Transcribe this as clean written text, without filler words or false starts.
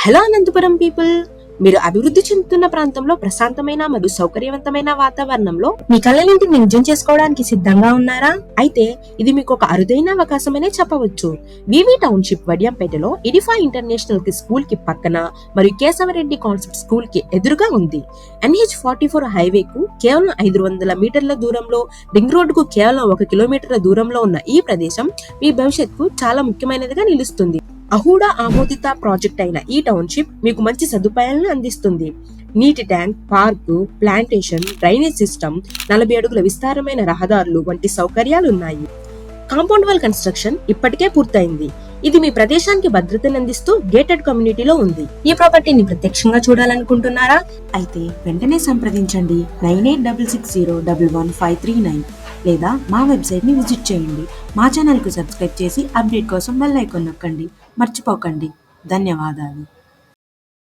Hello Anantapuram people, మీరు అభివృద్ధి చెందుతున్న ప్రాంతంలో ప్రశాంతమైన మరియు సౌకర్యవంతమైన వాతావరణంలో మీ కలలింటిని నిజం చేసుకోవడానికి సిద్ధంగా ఉన్నారా? అయితే ఇది మీకు ఒక అరుదైన అవకాశమనే చెప్పవచ్చు. వివి టౌన్షిప్ వడియంపేటలో ఎడిఫై ఇంటర్నేషనల్ స్కూల్ కి పక్కన మరియు కేశవరెడ్డి కాన్సెప్ట్ స్కూల్ కి ఎదురుగా ఉంది. NH44 హైవేకు కేవలం 500 మీటర్ల దూరంలో, రింగ్ రోడ్డుకు కేవలం 1 కిలోమీటర్ల దూరంలో ఉన్న ఈ ప్రదేశం మీ భవిష్యత్తుకు చాలా ముఖ్యమైనదిగా నిలుస్తుంది. అహూడా ఆమోదిత ప్రాజెక్ట్ అయిన ఈ టౌన్షిప్ మీకు మంచి సదుపాయాలను అందిస్తుంది. నీటి tank, park, plantation, drainage system, 40 అడుగుల విస్తారమైన రహదారులు వంటి సౌకర్యాలు ఉన్నాయి. కాంపౌండ్ వాల్ కన్స్ట్రక్షన్ ఇప్పటికే పూర్తయింది. ఇది మీ ప్రదేశానికి భద్రతను అందిస్తూ గేటెడ్ కమ్యూనిటీలో ఉంది. ఈ ప్రాపర్టీని ప్రత్యక్షంగా చూడాలనుకుంటున్నారా? అయితే వెంటనే సంప్రదించండి 9866011539 లేదా మా వెబ్సైట్ ని విజిట్ చేయండి. మా ఛానల్ కు సబ్స్క్రైబ్ చేసి అప్డేట్ కోసం బెల్ ఐకాన్ నొక్కండి. మర్చిపోకండి. ధన్యవాదాలు.